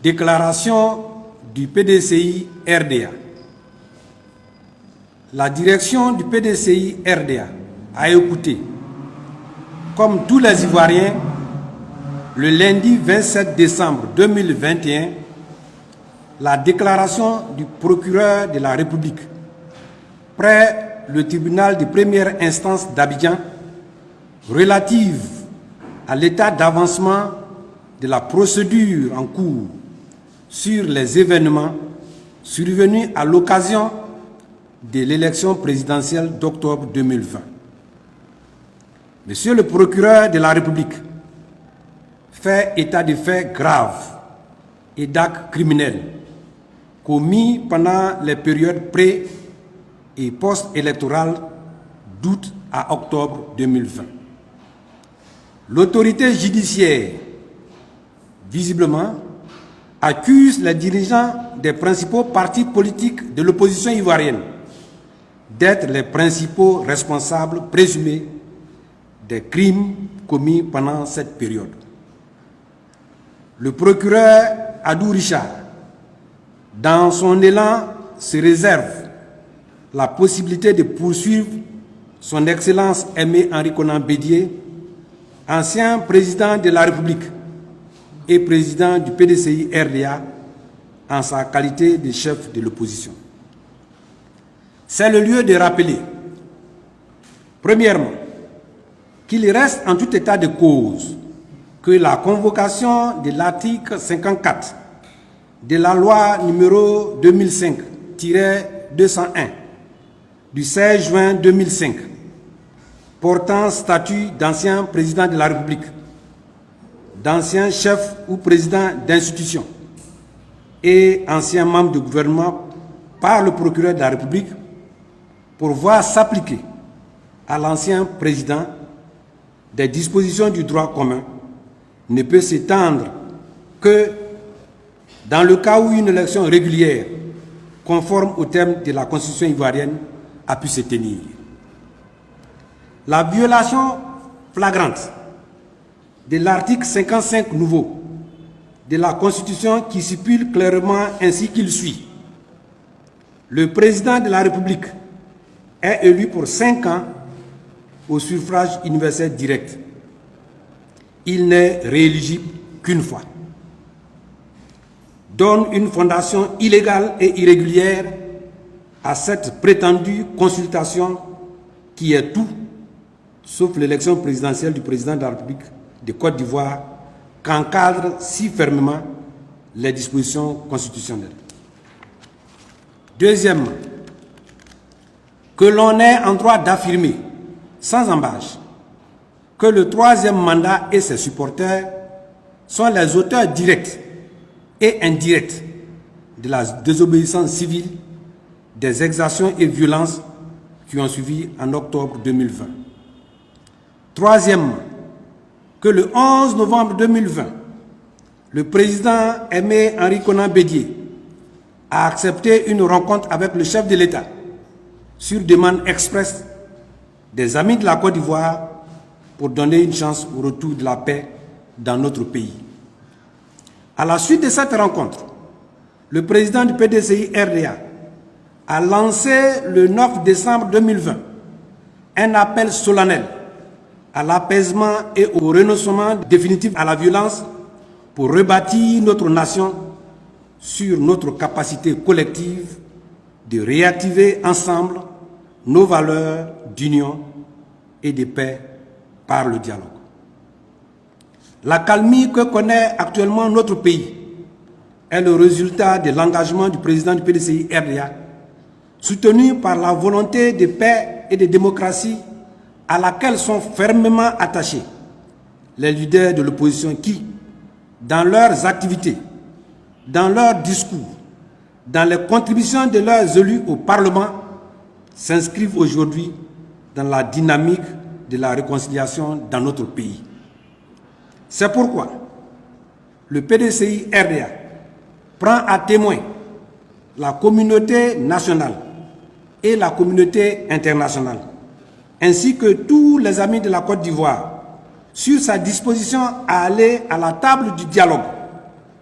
Déclaration du PDCI RDA. La direction du PDCI RDA a écouté, comme tous les Ivoiriens, le lundi 27 décembre 2021, la déclaration du procureur de la République près le tribunal de première instance d'Abidjan relative à l'état d'avancement de la procédure en cours sur les événements survenus à l'occasion de l'élection présidentielle d'octobre 2020. Monsieur le procureur de la République fait état de faits graves et d'actes criminels commis pendant les périodes pré- et post-électorales d'août à octobre 2020. L'autorité judiciaire, visiblement, accuse les dirigeants des principaux partis politiques de l'opposition ivoirienne d'être les principaux responsables présumés des crimes commis pendant cette période. Le procureur Adou Richard, dans son élan, se réserve la possibilité de poursuivre son Excellence Aimé Henri Konan Bédié, ancien président de la République et président du PDCI RDA, en sa qualité de chef de l'opposition. C'est le lieu de rappeler, premièrement, qu'il reste en tout état de cause que la convocation de l'article 54 de la loi numéro 2005-201 du 16 juin 2005 portant statut d'ancien président de la République, d'ancien chef ou président d'institution et ancien membre du gouvernement par le procureur de la République pour voir s'appliquer à l'ancien président des dispositions du droit commun ne peut s'étendre que dans le cas où une élection régulière, conforme aux termes de la Constitution ivoirienne, a pu se tenir. La violation flagrante de l'article 55 nouveau de la Constitution qui stipule clairement ainsi qu'il suit. Le président de la République est élu pour 5 ans au suffrage universel direct. Il n'est rééligible qu'une fois. Donne une fondation illégale et irrégulière à cette prétendue consultation qui est tout, sauf l'élection présidentielle du président de la République de Côte d'Ivoire, qu'encadrent si fermement les dispositions constitutionnelles. Deuxièmement, que l'on ait en droit d'affirmer, sans embâche, que le troisième mandat et ses supporters sont les auteurs directs et indirects de la désobéissance civile, des exactions et violences qui ont suivi en octobre 2020. Troisièmement, que le 11 novembre 2020, le président Aimé Henri Konan Bédié a accepté une rencontre avec le chef de l'État sur demande expresse des amis de la Côte d'Ivoire pour donner une chance au retour de la paix dans notre pays. À la suite de cette rencontre, le président du PDCI RDA a lancé le 9 décembre 2020 un appel solennel à l'apaisement et au renoncement définitif à la violence pour rebâtir notre nation sur notre capacité collective de réactiver ensemble nos valeurs d'union et de paix par le dialogue. La calmie que connaît actuellement notre pays est le résultat de l'engagement du président du PDCI RDA, soutenu par la volonté de paix et de démocratie à laquelle sont fermement attachés les leaders de l'opposition qui, dans leurs activités, dans leurs discours, dans les contributions de leurs élus au Parlement, s'inscrivent aujourd'hui dans la dynamique de la réconciliation dans notre pays. C'est pourquoi le PDCI RDA prend à témoin la communauté nationale et la communauté internationale, ainsi que tous les amis de la Côte d'Ivoire, sur sa disposition à aller à la table du dialogue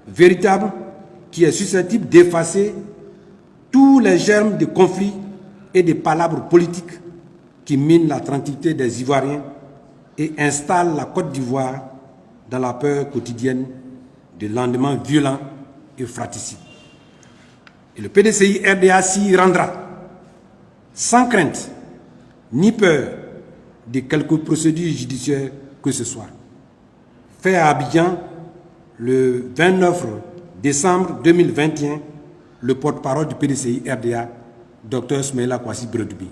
véritable qui est susceptible d'effacer tous les germes de conflits et de palabres politiques qui minent la tranquillité des Ivoiriens et installent la Côte d'Ivoire dans la peur quotidienne de lendemains violents et fratricides. Et le PDCI RDA s'y rendra sans crainte ni peur de quelque procédure judiciaire que ce soit. Fait à Abidjan le 29 décembre 2021, le porte-parole du PDCI RDA, Dr Smaïla Kouassi Bredoubi.